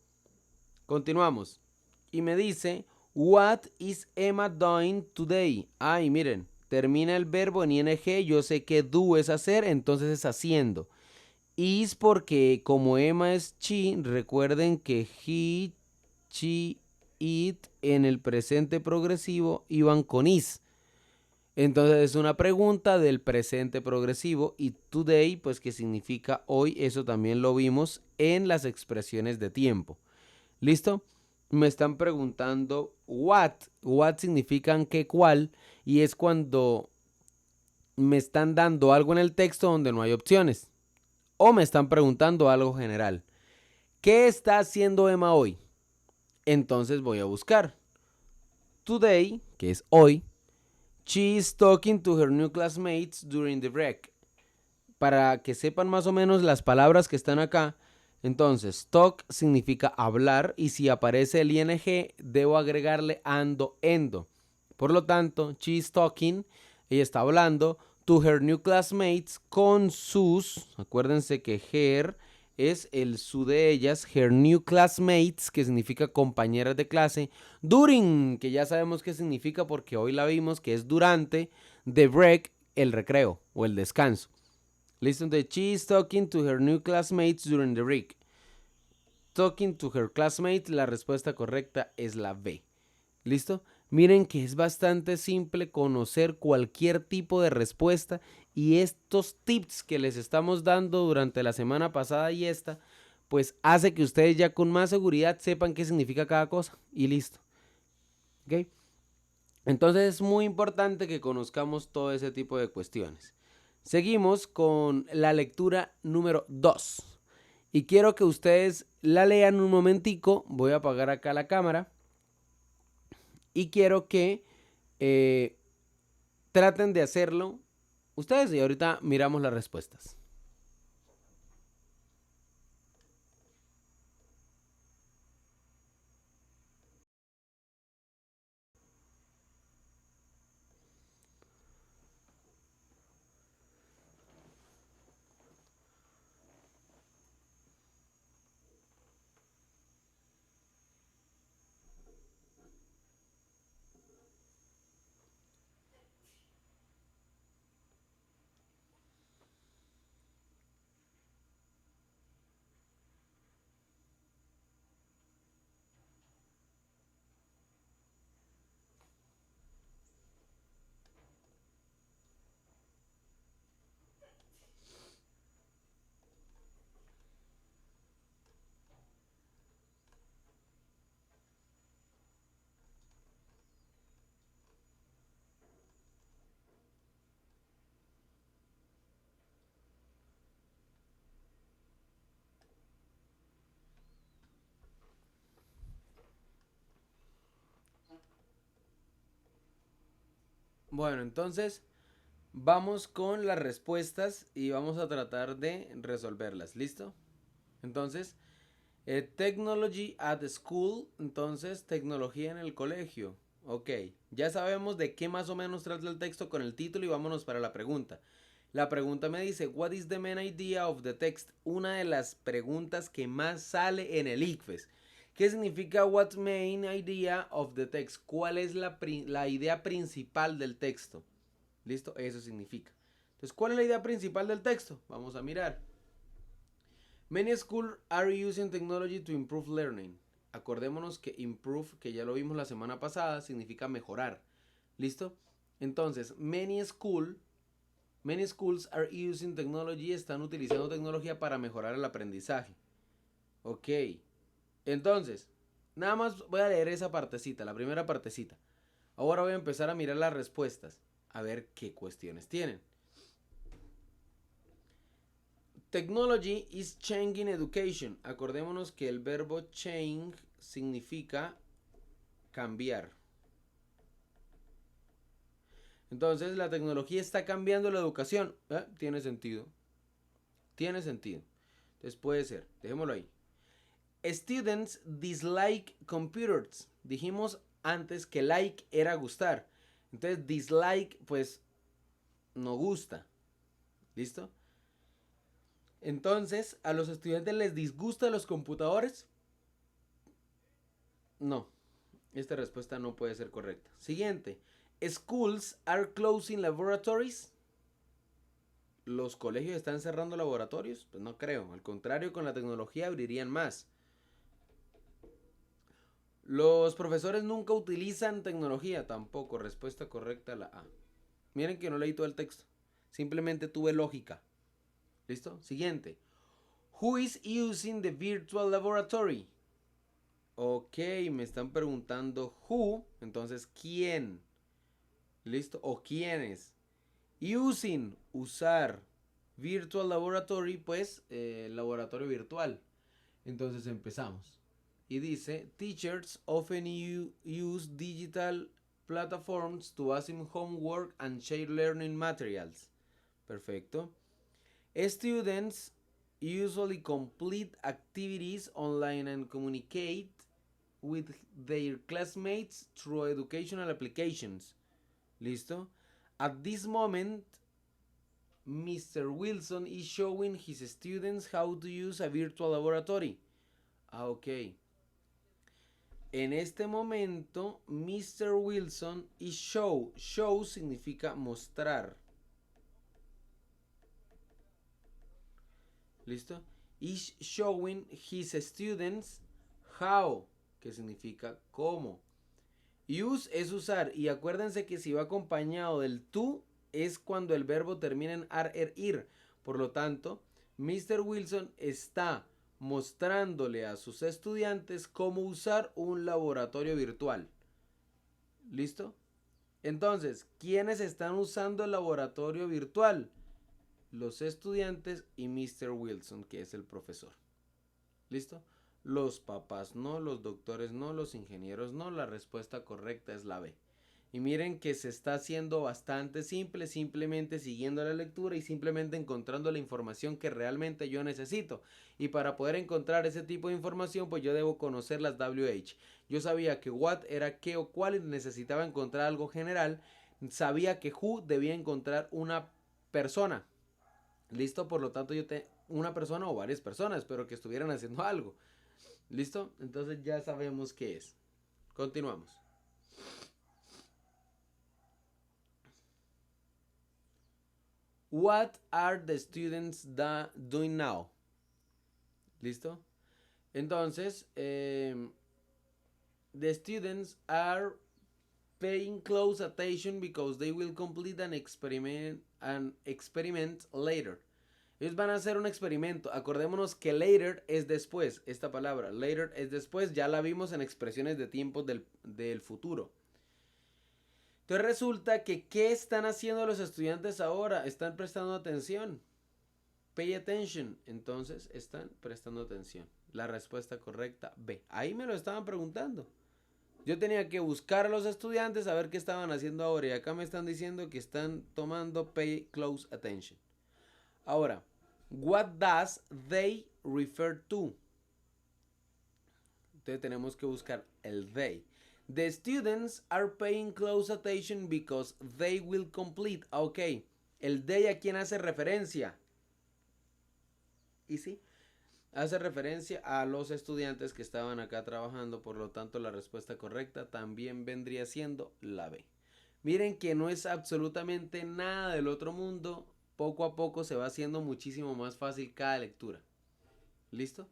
Continuamos. Y me dice, what is Emma doing today? Ay, miren, termina el verbo en ing, yo sé que do es hacer, entonces es haciendo. Is porque como Emma es she, recuerden que he, she, it en el presente progresivo iban con is. Entonces es una pregunta del presente progresivo y today pues que significa hoy, eso también lo vimos en las expresiones de tiempo. ¿Listo? Me están preguntando what. What significan qué cuál y es cuando me están dando algo en el texto donde no hay opciones. O me están preguntando algo general. ¿Qué está haciendo Emma hoy? Entonces voy a buscar. Today, que es hoy, she is talking to her new classmates during the break. Para que sepan más o menos las palabras que están acá, Entonces, talk significa hablar y si aparece el ing, debo agregarle ando, endo. Por lo tanto, she's talking, ella está hablando, to her new classmates, con sus, acuérdense que her es el su de ellas, her new classmates, que significa compañeras de clase, during, que ya sabemos qué significa porque hoy la vimos, que es durante, the break, el recreo o el descanso. Listo, entonces, she is talking to her new classmates during the break. Talking to her classmates, la respuesta correcta es la B. ¿Listo? Miren que es bastante simple conocer cualquier tipo de respuesta y estos tips que les estamos dando durante la semana pasada y esta, pues hace que ustedes ya con más seguridad sepan qué significa cada cosa y listo. ¿Ok? Entonces es muy importante que conozcamos todo ese tipo de cuestiones. Seguimos con la lectura número 2. Y quiero que ustedes la lean un momentico. Voy a apagar acá la cámara. Y quiero que traten de hacerlo ustedes y ahorita miramos las respuestas. Bueno, entonces vamos con las respuestas y vamos a tratar de resolverlas. ¿Listo? Entonces, technology at school. Entonces, tecnología en el colegio. Ok, ya sabemos de qué más o menos trata el texto con el título y vámonos para la pregunta. La pregunta me dice, what is the main idea of the text? Una de las preguntas que más sale en el ICFES. ¿Qué significa what's main idea of the text? ¿Cuál es la idea principal del texto? ¿Listo? Eso significa. Entonces, ¿cuál es la idea principal del texto? Vamos a mirar. Many schools are using technology to improve learning. Acordémonos que improve, que ya lo vimos la semana pasada, significa mejorar. ¿Listo? Entonces, many schools are using technology, están utilizando tecnología para mejorar el aprendizaje. Ok. Entonces, nada más voy a leer esa partecita, la primera partecita. Ahora voy a empezar a mirar las respuestas, a ver qué cuestiones tienen. Technology is changing education. Acordémonos que el verbo change significa cambiar. Entonces, la tecnología está cambiando la educación. Tiene sentido. Tiene sentido. Entonces puede ser. Dejémoslo ahí. Students dislike computers. Dijimos antes que like era gustar. Entonces, dislike, pues, no gusta. ¿Listo? Entonces, ¿a los estudiantes les disgustan los computadores? No. Esta respuesta no puede ser correcta. Siguiente. Schools are closing laboratories. ¿Los colegios están cerrando laboratorios? Pues no creo. Al contrario, con la tecnología abrirían más. Los profesores nunca utilizan tecnología. Tampoco. Respuesta correcta la A. Miren que no leí todo el texto. Simplemente tuve lógica. ¿Listo? Siguiente. Who is using the virtual laboratory? Ok, me están preguntando who. Entonces, ¿quién? ¿Listo? ¿O quiénes? Using, usar. Virtual laboratory, pues laboratorio virtual. Entonces empezamos. Y dice, teachers often use digital platforms to assign homework and share learning materials. Perfecto. Students usually complete activities online and communicate with their classmates through educational applications. ¿Listo? At this moment, Mr. Wilson is showing his students how to use a virtual laboratory. Ok. En este momento, Mr. Wilson is show. Show significa mostrar. ¿Listo? Is showing his students how, que significa cómo. Use es usar, y acuérdense que si va acompañado del to es cuando el verbo termina en ar, er, ir. Por lo tanto, Mr. Wilson está mostrándole a sus estudiantes cómo usar un laboratorio virtual. ¿Listo? Entonces, ¿quiénes están usando el laboratorio virtual? Los estudiantes y Mr. Wilson, que es el profesor. ¿Listo? Los papás no, los doctores no, los ingenieros no. La respuesta correcta es la B. Y miren que se está haciendo bastante simple, simplemente siguiendo la lectura y simplemente encontrando la información que realmente yo necesito. Y para poder encontrar ese tipo de información, pues yo debo conocer las WH. Yo sabía que what era qué o cuál y necesitaba encontrar algo general. Sabía que who debía encontrar una persona. ¿Listo? Por lo tanto, una persona o varias personas, pero que estuvieran haciendo algo. ¿Listo? Entonces ya sabemos qué es. Continuamos. What are the students doing now? ¿Listo? Entonces, the students are paying close attention because they will complete an experiment later. Ellos van a hacer un experimento. Acordémonos que later es después. Esta palabra, later es después. Ya la vimos en expresiones de tiempos del futuro. Entonces resulta que ¿qué están haciendo los estudiantes ahora? Están prestando atención. Pay attention. Entonces están prestando atención. La respuesta correcta, B. Ahí me lo estaban preguntando. Yo tenía que buscar a los estudiantes a ver qué estaban haciendo ahora. Y acá me están diciendo que están tomando pay close attention. Ahora, what does they refer to? Entonces tenemos que buscar el they. The students are paying close attention because they will complete. Ok, el they a quién hace referencia. ¿Y sí? Hace referencia a los estudiantes que estaban acá trabajando. Por lo tanto, la respuesta correcta también vendría siendo la B. Miren que no es absolutamente nada del otro mundo. Poco a poco se va haciendo muchísimo más fácil cada lectura. ¿Listo?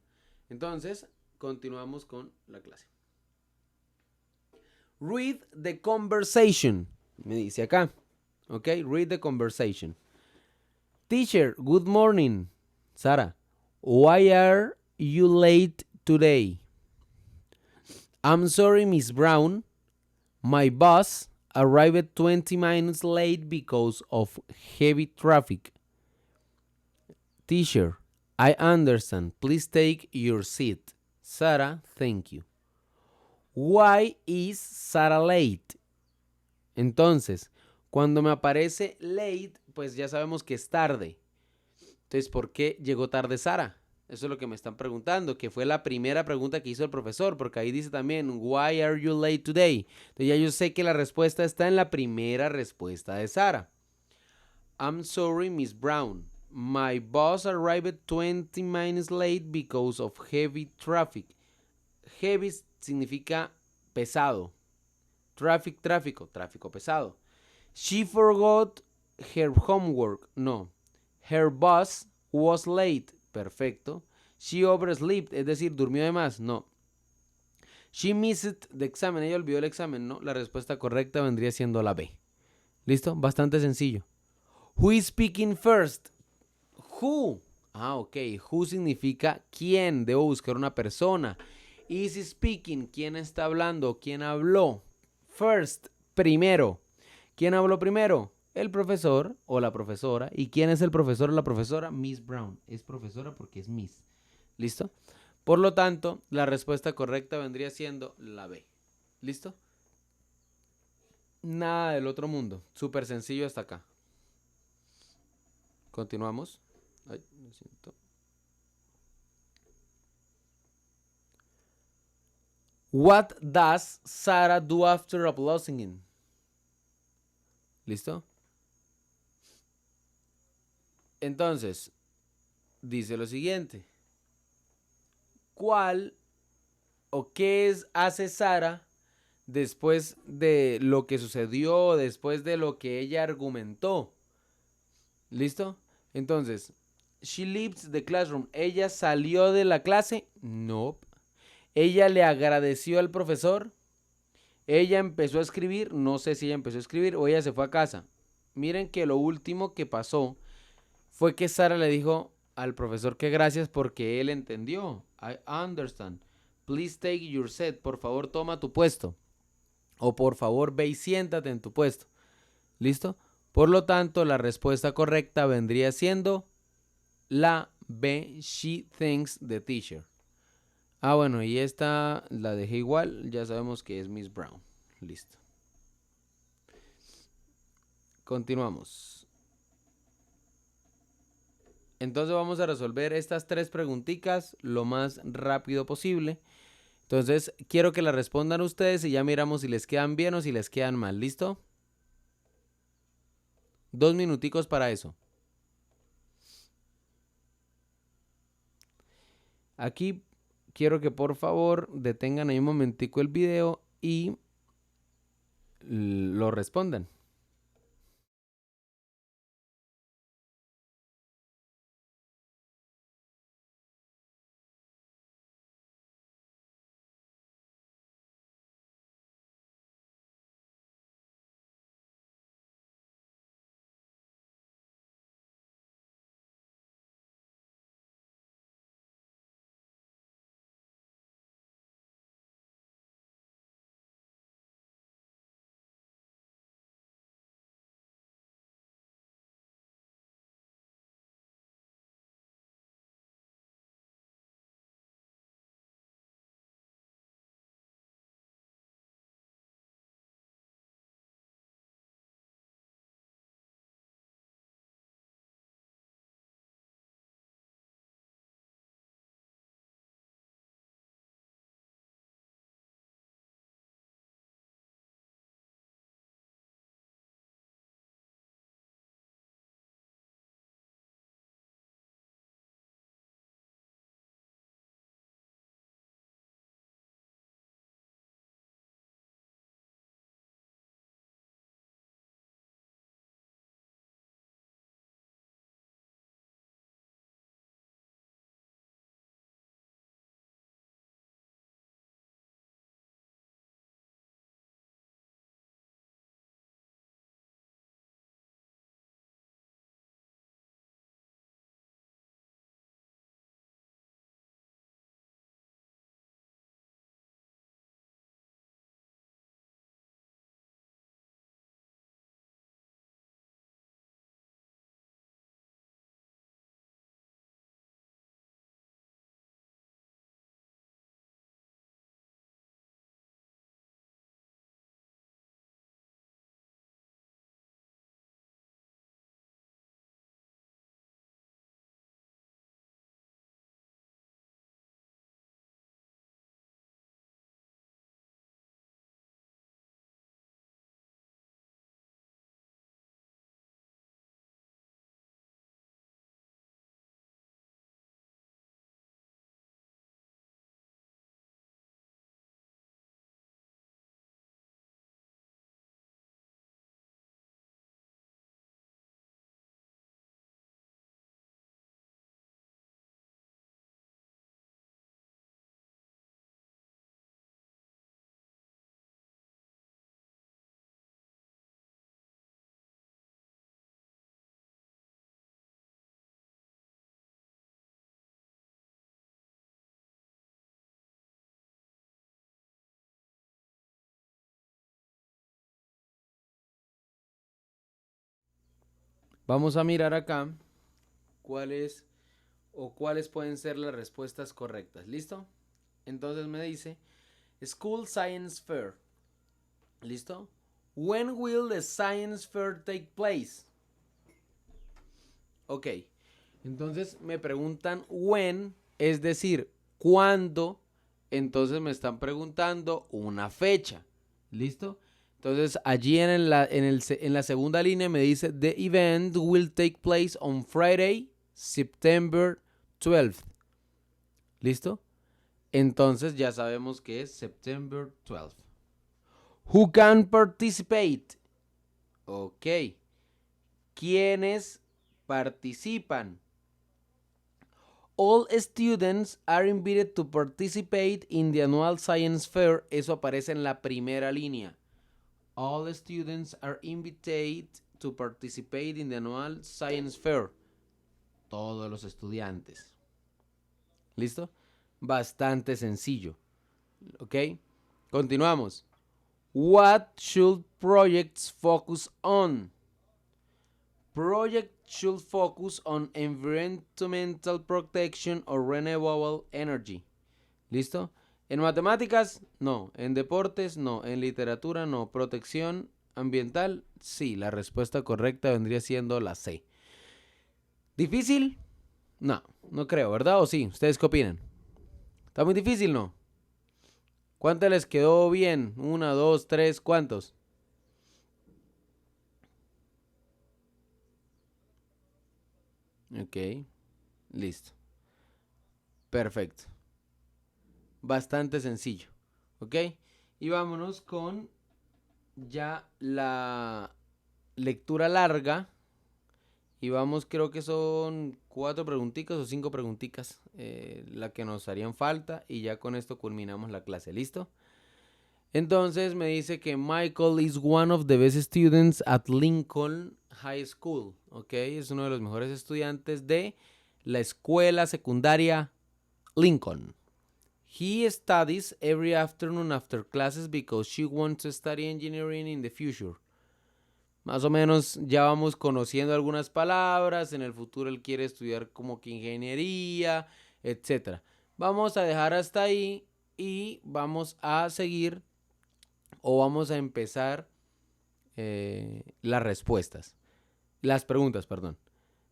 Entonces, continuamos con la clase. Read the conversation. Me dice acá. Ok, read the conversation. Teacher, good morning. Sara, why are you late today? I'm sorry, Miss Brown. My bus arrived 20 minutes late because of heavy traffic. Teacher, I understand. Please take your seat. Sara, thank you. Why is Sara late? Entonces, cuando me aparece late, pues ya sabemos que es tarde. Entonces, ¿por qué llegó tarde Sara? Eso es lo que me están preguntando, que fue la primera pregunta que hizo el profesor, porque ahí dice también, why are you late today? Entonces ya yo sé que la respuesta está en la primera respuesta de Sara. I'm sorry, Miss Brown. My bus arrived 20 minutes late because of heavy traffic. Heavy significa pesado. Traffic, tráfico pesado. She forgot her homework. No. Her bus was late. Perfecto. She overslept, es decir, durmió de más. No. She missed the exam. Ella olvidó el examen. No. La respuesta correcta vendría siendo la B. ¿Listo? Bastante sencillo. Who is speaking first? Who. Ok. Who significa quién. Debo buscar una persona. Is speaking. ¿Quién está hablando? ¿Quién habló? First. Primero. ¿Quién habló primero? El profesor o la profesora. ¿Y quién es el profesor o la profesora? Miss Brown. Es profesora porque es Miss. ¿Listo? Por lo tanto, la respuesta correcta vendría siendo la B. ¿Listo? Nada del otro mundo. Súper sencillo hasta acá. Continuamos. Ay, lo siento. What does Sarah do after uploading it? ¿Listo? Entonces, dice lo siguiente. ¿Cuál o qué hace Sara después de lo que sucedió, después de lo que ella argumentó? ¿Listo? Entonces, she leaves the classroom. ¿Ella salió de la clase? No. ¿Ella le agradeció al profesor? ¿Ella empezó a escribir? No sé si ella empezó a escribir o ella se fue a casa. Miren que lo último que pasó fue que Sara le dijo al profesor que gracias porque él entendió. I understand. Please take your seat. Por favor, toma tu puesto. O por favor, ve y siéntate en tu puesto. ¿Listo? Por lo tanto, la respuesta correcta vendría siendo la B. She thanks the teacher. Ah, bueno, y esta la dejé igual. Ya sabemos que es Miss Brown. Listo. Continuamos. Entonces vamos a resolver estas 3 preguntitas lo más rápido posible. Entonces quiero que las respondan ustedes y ya miramos si les quedan bien o si les quedan mal. ¿Listo? 2 minuticos para eso. Aquí quiero que por favor detengan ahí un momentico el video y lo respondan. Vamos a mirar acá cuáles pueden ser las respuestas correctas. ¿Listo? Entonces me dice School Science Fair. ¿Listo? When will the Science Fair take place? Ok. Entonces me preguntan when, es decir, cuándo Entonces me están preguntando una fecha. ¿Listo? Entonces allí en la segunda línea me dice, The event will take place on Friday, September 12th. ¿Listo? Entonces ya sabemos que es September 12th. Who can participate? Ok. ¿Quiénes participan? All students are invited to participate in the annual science fair. Eso aparece en la primera línea. All students are invited to participate in the annual science fair. Todos los estudiantes. ¿Listo? Bastante sencillo. ¿Ok? Continuamos. What should projects focus on? Project should focus on environmental protection or renewable energy. ¿Listo? En matemáticas, no. En deportes, no. En literatura, no. Protección ambiental, sí. La respuesta correcta vendría siendo la C. ¿Difícil? No, no creo, ¿verdad? ¿O sí? ¿Ustedes qué opinan? ¿Está muy difícil, no? ¿Cuántas les quedó bien? 1, 2, 3, ¿cuántos? Ok, listo. Perfecto. Bastante sencillo. ¿Ok? Y vámonos con ya la lectura larga. Y vamos, creo que son 4 preguntitas o 5 preguntitas la que nos harían falta. Y ya con esto culminamos la clase. ¿Listo? Entonces me dice que Michael is one of the best students at Lincoln High School. Ok, es uno de los mejores estudiantes de la escuela secundaria Lincoln. He studies every afternoon after classes because she wants to study engineering in the future. Más o menos ya vamos conociendo algunas palabras. En el futuro él quiere estudiar como que ingeniería, etc. Vamos a dejar hasta ahí y vamos a seguir o vamos a empezar las respuestas. Las preguntas, perdón.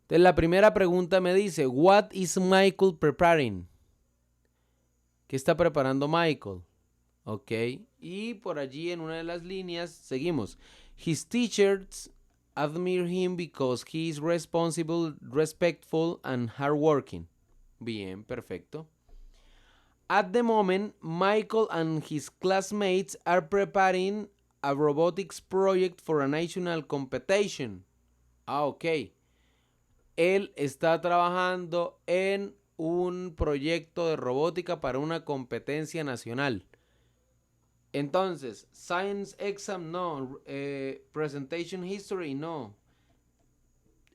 Entonces la primera pregunta me dice, what is Michael preparing? ¿Qué está preparando Michael? Ok. Y por allí en una de las líneas seguimos. His teachers admire him because he is responsible, respectful and hardworking. Bien, perfecto. At the moment, Michael and his classmates are preparing a robotics project for a national competition. Ok. Él está trabajando en un proyecto de robótica para una competencia nacional. Entonces, Science Exam no, Presentation History no,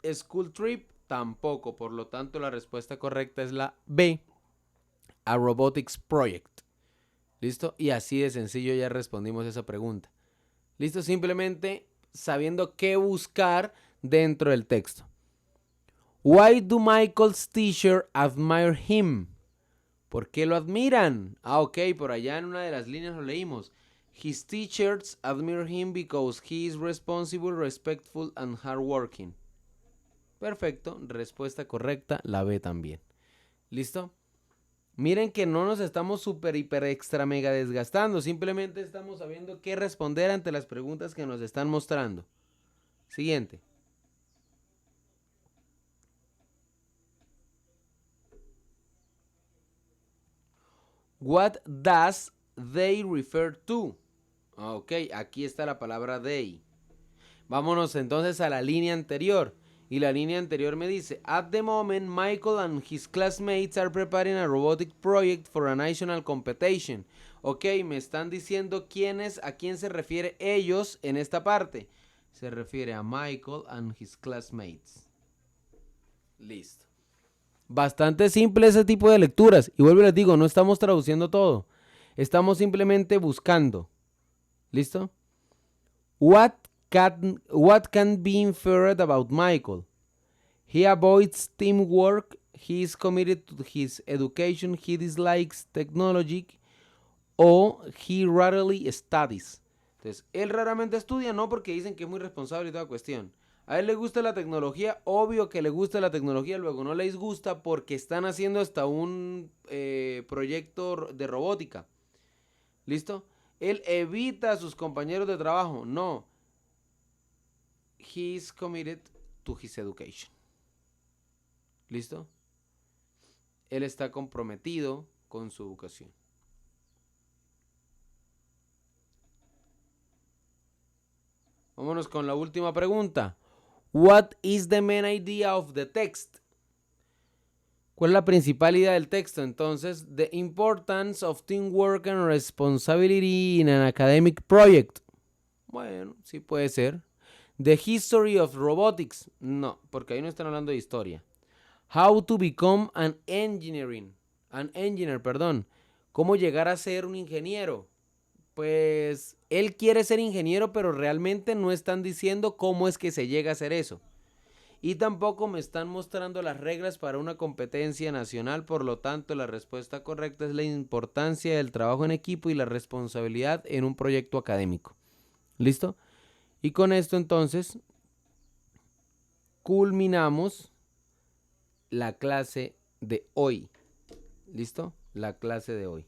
School Trip tampoco, por lo tanto la respuesta correcta es la B, a Robotics Project. ¿Listo? Y así de sencillo ya respondimos esa pregunta. ¿Listo? Simplemente sabiendo qué buscar dentro del texto. Why do Michael's teacher admire him? ¿Por qué lo admiran? Ok, por allá en una de las líneas lo leímos. His teachers admire him because he is responsible, respectful and hardworking. Perfecto, respuesta correcta, la B también. ¿Listo? Miren que no nos estamos súper, hiper, extra, mega desgastando. Simplemente estamos sabiendo qué responder ante las preguntas que nos están mostrando. Siguiente. What does they refer to? Ok, aquí está la palabra they. Vámonos entonces a la línea anterior. Y la línea anterior me dice, at the moment, Michael and his classmates are preparing a robotic project for a national competition. Ok, me están diciendo a quién se refiere ellos en esta parte. Se refiere a Michael and his classmates. Listo. Bastante simple ese tipo de lecturas. Y vuelvo y les digo, no estamos traduciendo todo. Estamos simplemente buscando. ¿Listo? What can be inferred about Michael? He avoids teamwork. He is committed to his education. He dislikes technology. O he rarely studies. Entonces, él raramente estudia, no porque dicen que es muy responsable y toda cuestión. A él le gusta la tecnología, obvio que le gusta la tecnología, luego no les gusta porque están haciendo hasta un proyecto de robótica. ¿Listo? Él evita a sus compañeros de trabajo. No. He is committed to his education. ¿Listo? Él está comprometido con su educación. Vámonos con la última pregunta. What is the main idea of the text? ¿Cuál es la principal idea del texto? Entonces, the importance of teamwork and responsibility in an academic project. Bueno, sí puede ser. The history of robotics. No, porque ahí no están hablando de historia. How to become an engineer. ¿Cómo llegar a ser un ingeniero? Pues él quiere ser ingeniero, pero realmente no están diciendo cómo es que se llega a hacer eso. Y tampoco me están mostrando las reglas para una competencia nacional, por lo tanto la respuesta correcta es la importancia del trabajo en equipo y la responsabilidad en un proyecto académico. ¿Listo? Y con esto entonces culminamos la clase de hoy. ¿Listo? La clase de hoy.